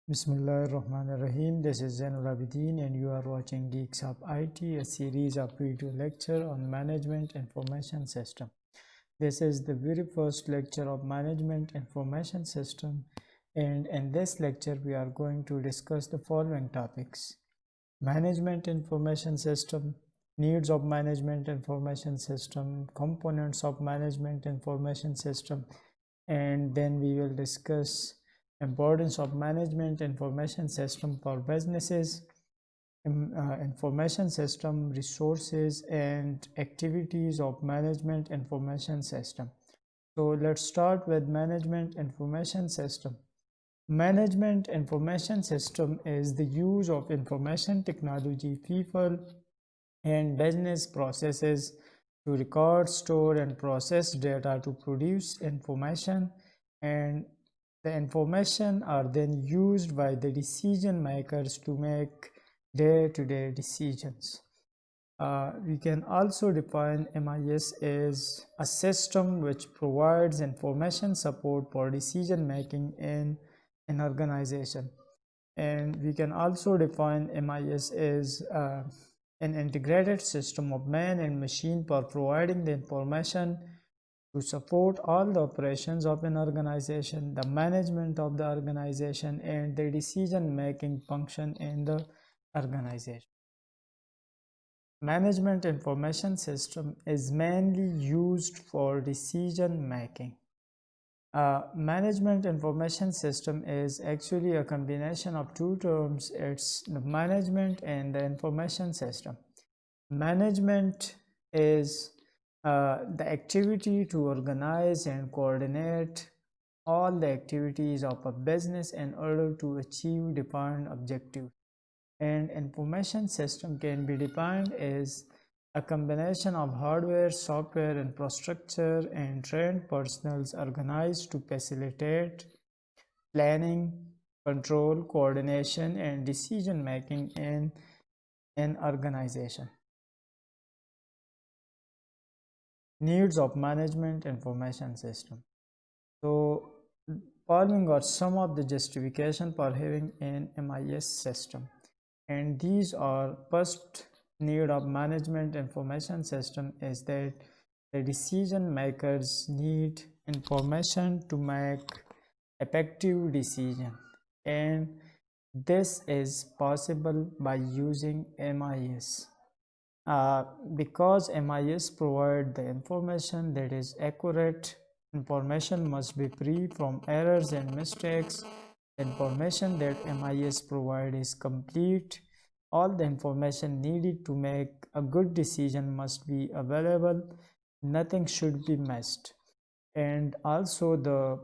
Bismillahirrahmanirrahim. This is Zainul Abidin and you are watching Geeks Hub IT, a series of video lecture on Management Information System. This is the very first lecture of Management Information System, and in this lecture we are going to discuss the following topics: Management Information System, needs of Management Information System, components of Management Information System, and then we will discuss importance of Management Information System for businesses, information system, resources, and activities of Management Information System. So let's start with Management Information System. Management Information System is the use of information technology, people, and business processes to record, store, and process data to produce information, and the information are then used by the decision makers to make day-to-day decisions. We can also define MIS as a system which provides information support for decision making in an organization, and we can also define MIS as an integrated system of man and machine for providing the information to support all the operations of an organization, the management of the organization, and the decision-making function in the organization. Management Information System is mainly used for decision making. Management Information System is actually a combination of two terms. It's the management and the information system. Management is the activity to organize and coordinate all the activities of a business in order to achieve defined objectives. And information system can be defined as a combination of hardware, software, infrastructure, and trained personnel organized to facilitate planning, control, coordination, and decision making in an organization. Needs of Management Information System. So following are some of the justification for having an MIS system, and these are: first need of Management Information System is that the decision makers need information to make effective decision, and this is possible by using MIS. Because MIS provide the information that is accurate, information must be free from errors and mistakes. The information that MIS provide is complete. All the information needed to make a good decision must be available. Nothing should be missed. And also the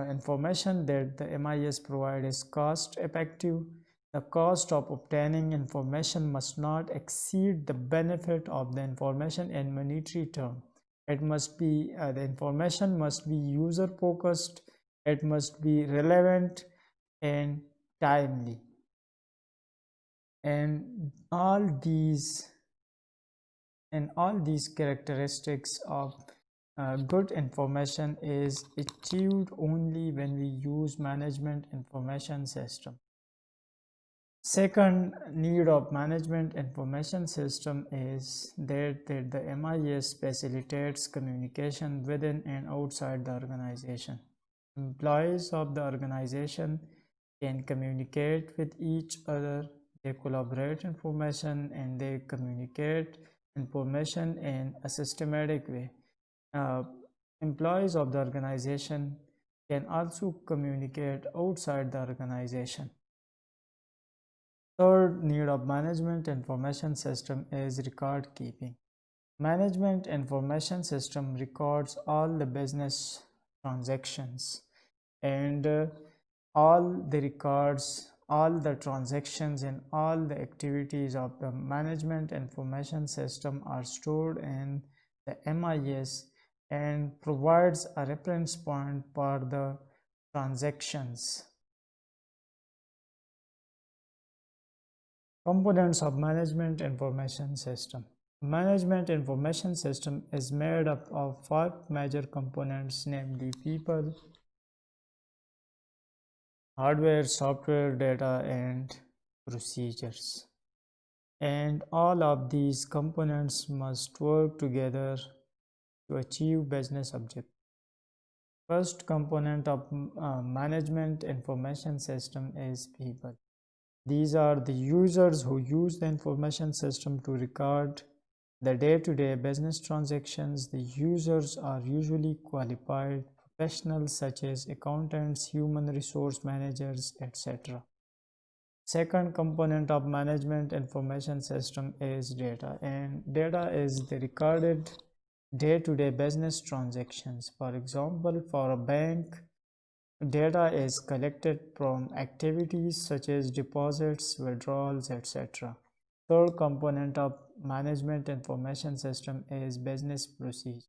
information that the MIS provide is cost effective. The cost of obtaining information must not exceed the benefit of the information in monetary term. It must be the information must be user focused, it must be relevant and timely, and all these characteristics of good information is achieved only when we use Management Information System. Second need of Management Information System is that the MIS facilitates communication within and outside the organization. Employees of the organization can communicate with each other, they collaborate information, and they communicate information in a systematic way. Employees of the organization can also communicate outside the organization. Third need of Management Information System is record keeping. Management Information System records all the business transactions, and all the records, all the transactions, and all the activities of the Management Information System are stored in the MIS and provides a reference point for the transactions. Components of Management Information System. Management Information System is made up of 5 major components, namely people, hardware, software, data, and procedures. And all of these components must work together to achieve business objectives. First component of management information system is people. These are the users who use the information system to record the day-to-day business transactions. The users are usually qualified professionals such as accountants, human resource managers, etc. Second component of management information system is data, and data is the recorded day-to-day business transactions. For example, for a bank, data is collected from activities such as deposits, withdrawals, etc. Third component of management information system is business procedure,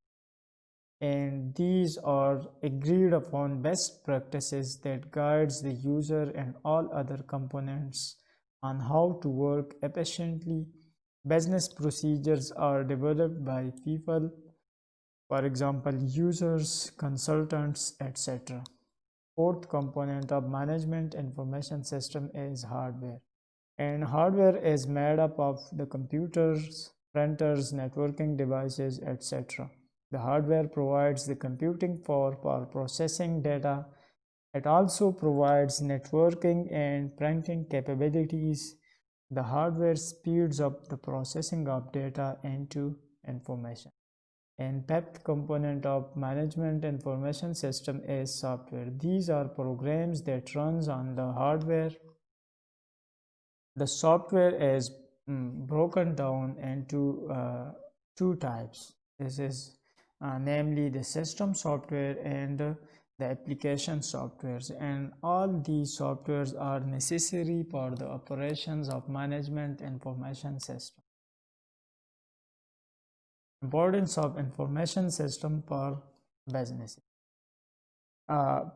and these are agreed upon best practices that guides the user and all other components on how to work efficiently. Business procedures are developed by people, for example, users, consultants, etc. Fourth component of management information system is hardware. And hardware is made up of the computers, printers, networking devices, etc. The hardware provides the computing for processing data. It also provides networking and printing capabilities. The hardware speeds up the processing of data into information. And fifth component of management information system is software. These are programs that runs on the hardware. The software is broken down into two types. This is namely the system software and the application softwares, and all these softwares are necessary for the operations of management information system. Importance of information system for business.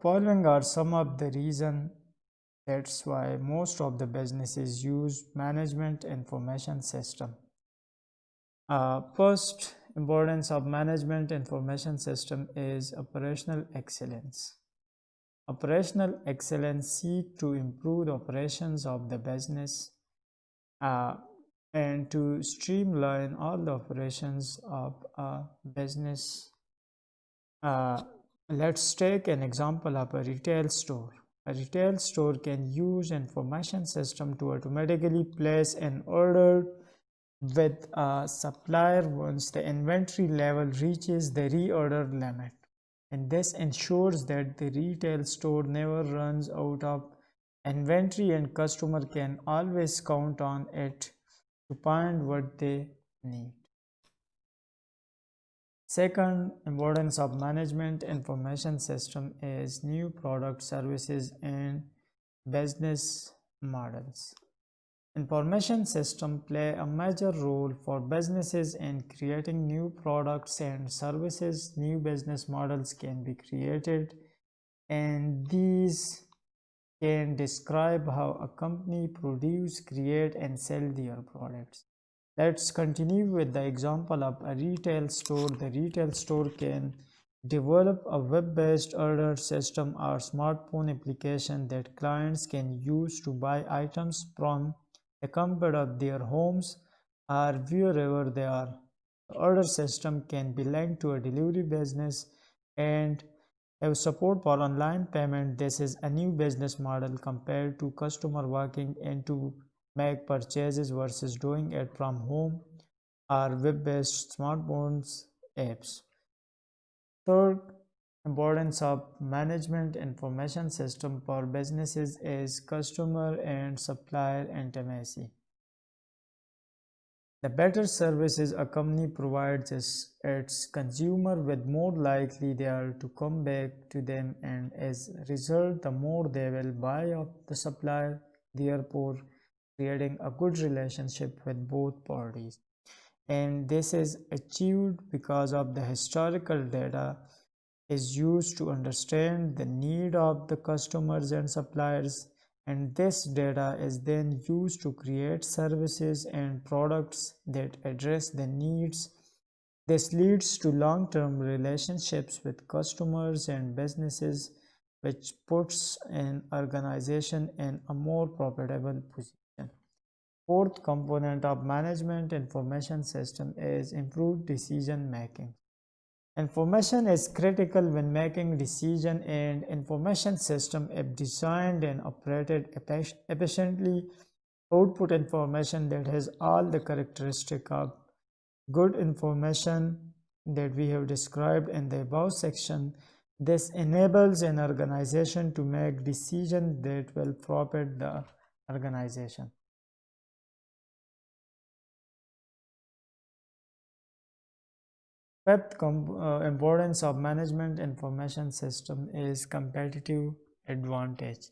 Following are some of the reasons that's why most of the businesses use management information system. First importance of management information system is operational excellence. Operational excellence seek to improve the operations of the business uh, and to streamline all the operations of a business. Let's take an example of a retail store. A retail store can use information system to automatically place an order with a supplier once the inventory level reaches the reorder limit. And this ensures that the retail store never runs out of inventory and customer can always count on it to find what they need. Second importance of management information system is new product services and business models. Information systems play a major role for businesses in creating new products and services. New business models can be created, and these can describe how a company produce, create, and sell their products. Let's continue with the example of a retail store. The retail store can develop a web-based order system or smartphone application that clients can use to buy items from the comfort of their homes or wherever they are. The order system can be linked to a delivery business and have support for online payment. This is a new business model compared to customer walking in to make purchases versus doing it from home or web-based smartphones apps. Third importance of management information system for businesses is customer and supplier intimacy. The better services a company provides its consumer with, more likely they are to come back to them, and as a result the more they will buy of the supplier, therefore creating a good relationship with both parties. And this is achieved because of the historical data is used to understand the need of the customers and suppliers, and this data is then used to create services and products that address the needs. This leads to long-term relationships with customers and businesses. which puts an organization in a more profitable position. Fourth component of management information system is improved decision making. Information is critical when making decision, and information system, if designed and operated efficiently, output information that has all the characteristic of good information that we have described in the above section. This enables an organization to make decisions that will profit the organization. Fifth importance of management information system is competitive advantage.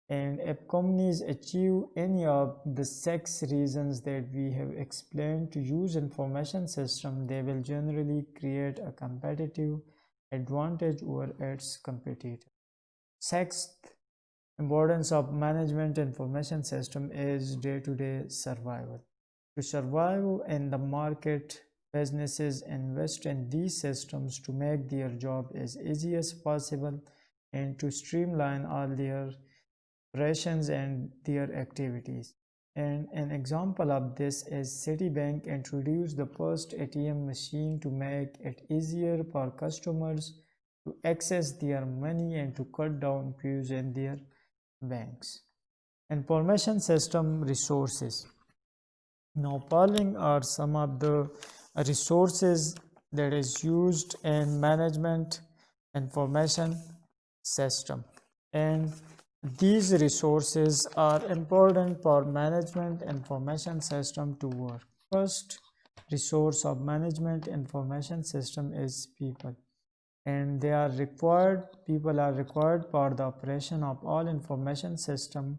And if companies achieve any of the six reasons that we have explained to use information system, they will generally create a competitive advantage over its competitor. Sixth importance of management information system is day-to-day survival. To survive in the market, businesses invest in these systems to make their job as easy as possible and to streamline all their operations and their activities. And an example of this is Citibank introduced the first ATM machine to make it easier for customers to access their money and to cut down queues in their banks. Information system resources. Now, following are some of the resources that is used in management information system, and these resources are important for management information system to work. First resource of management information system is people, and people are required for the operation of all information system.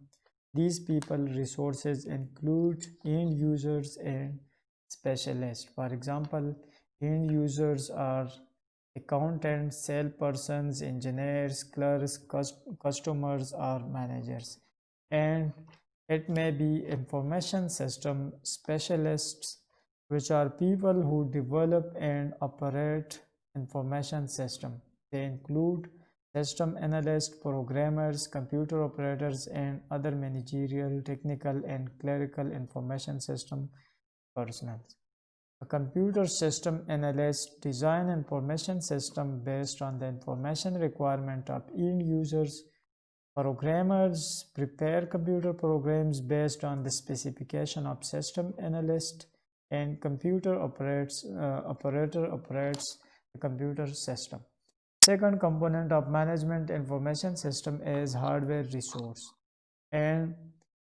These people resources include end users and specialists. For example, end users are accountants, salespersons, engineers, clerks, customers, or managers. And it may be information system specialists, which are people who develop and operate information system. They include system analysts, programmers, computer operators, and other managerial, technical, and clerical information system personnel. A computer system analyst design information system based on the information requirement of end users. Programmers prepare computer programs based on the specification of system analyst, and operator operates the computer system. Second component of management information system is hardware resource, and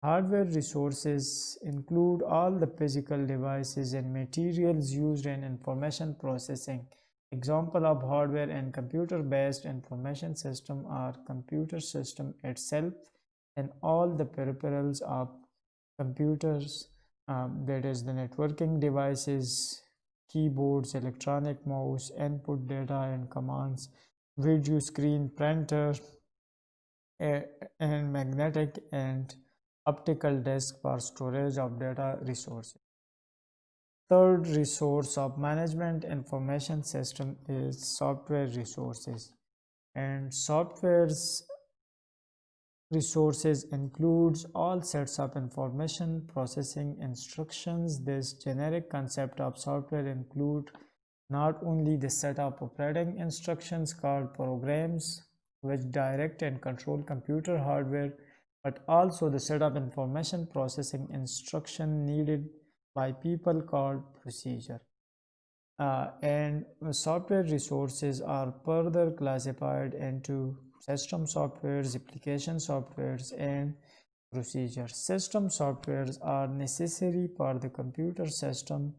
hardware resources include all the physical devices and materials used in information processing. Example of hardware and computer-based information system are computer system itself and all the peripherals of computers, that is the networking devices, keyboards, electronic mouse, input data and commands, video screen, printer, and magnetic and optical disk for storage of data resources. Third resource of management information system is software resources, and software's resources includes all sets of information processing instructions. This generic concept of software include not only the set of operating instructions called programs which direct and control computer hardware, but also the set of information processing instruction needed by people called procedure. And software resources are further classified into system softwares, application softwares, and procedures. System softwares are necessary for the computer system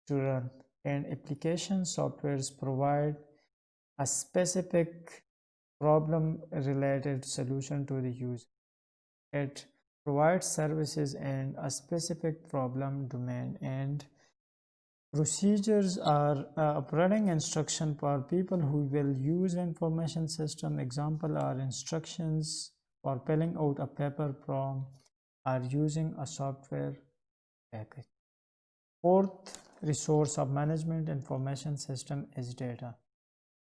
to run, and application softwares provide a specific problem related solution to the user. It provides services in a specific problem domain, and procedures are operating instruction for people who will use information system. Example are instructions for filling out a paper form or using a software package. Fourth resource of management information system is data.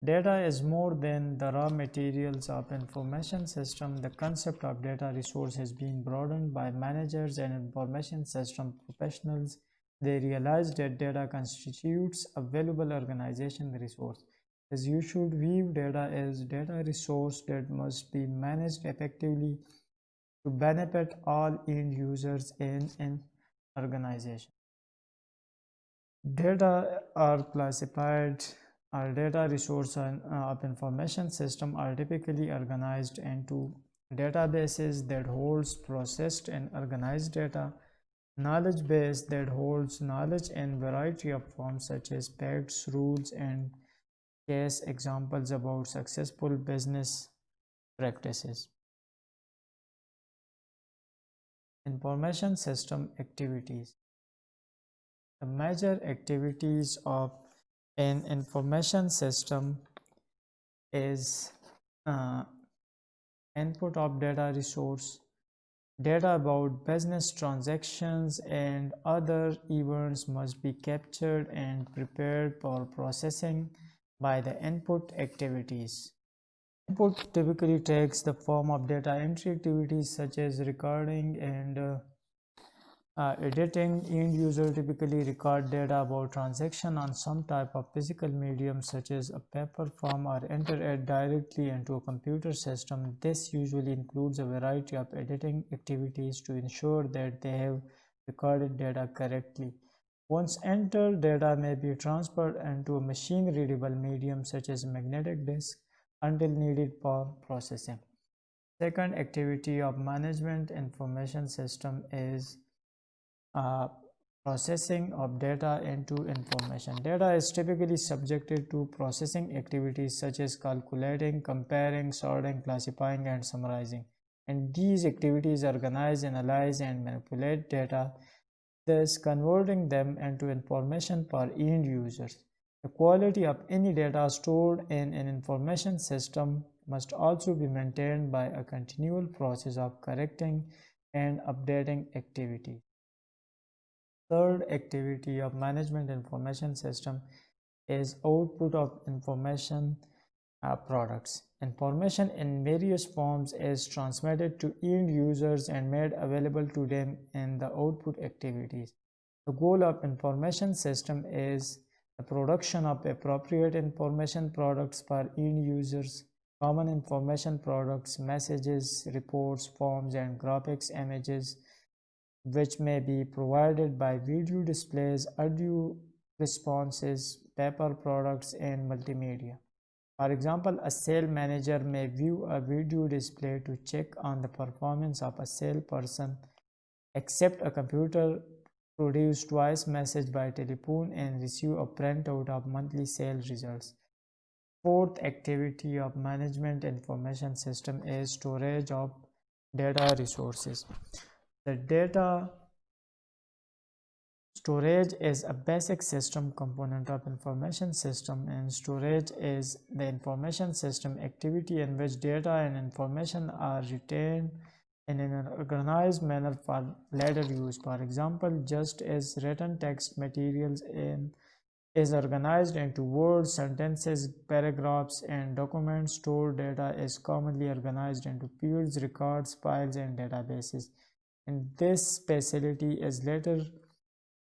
Data is more than the raw materials of information system. The concept of data resource has been broadened by managers and information system professionals. They realize that data constitutes a valuable organization resource. As you should view data as data resource that must be managed effectively to benefit all end users in an organization. Data are classified. Our data resource of information system are typically organized into databases that holds processed and organized data, knowledge base that holds knowledge in variety of forms such as facts, rules, and case examples about successful business practices. Information system activities. The major activities of an information system is input of data resource, data about business transactions and other events must be captured and prepared for processing by the input activities. Input typically takes the form of data entry activities such as recording and editing. End user typically record data about transaction on some type of physical medium such as a paper form or enter it directly into a computer system. This usually includes a variety of editing activities to ensure that they have recorded data correctly. Once entered, data may be transferred into a machine readable medium such as a magnetic disk until needed for processing. Second activity of management information system is processing of data into information. Data is typically subjected to processing activities such as calculating, comparing, sorting, classifying, and summarizing. And these activities organize, analyze, and manipulate data, thus converting them into information for end users. The quality of any data stored in an information system must also be maintained by a continual process of correcting and updating activity. Third activity of management information system is output of information products. Information in various forms is transmitted to end users and made available to them in the output activities. The goal of information system is the production of appropriate information products for end users. Common information products, messages, reports, forms, and graphics images, which may be provided by video displays, audio responses, paper products, and multimedia. For example, a sale manager may view a video display to check on the performance of a salesperson, accept a computer produced voice message by telephone, and receive a printout of monthly sales results. Fourth activity of management information system is storage of data resources. The data storage is a basic system component of information system, and storage is the information system activity in which data and information are retained in an organized manner for later use. For example, just as written text materials is organized into words, sentences, paragraphs, and documents, stored data is commonly organized into fields, records, files, and databases. And this facility is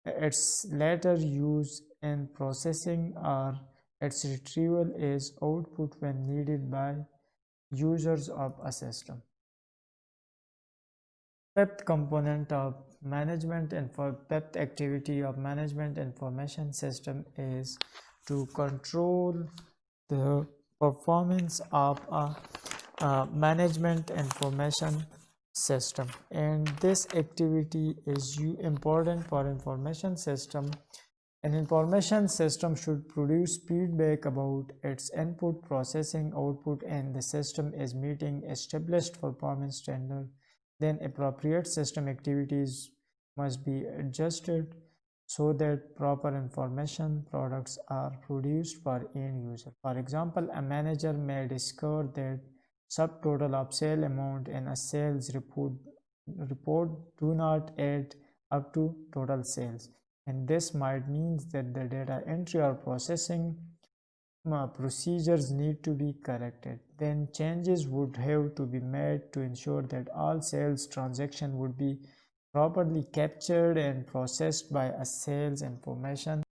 its later use in processing or its retrieval is output when needed by users of a system. Fifth component of management and for fifth activity of management information system is to control the performance of a management information system, and this activity is important for information system. An information system should produce feedback about its input, processing, output, and the system is meeting established performance standard. Then appropriate system activities must be adjusted so that proper information products are produced for end user. For example, a manager may discover that subtotal of sale amount in a sales report do not add up to total sales, and this might mean that the data entry or processing procedures need to be corrected. Then changes would have to be made to ensure that all sales transactions would be properly captured and processed by a sales information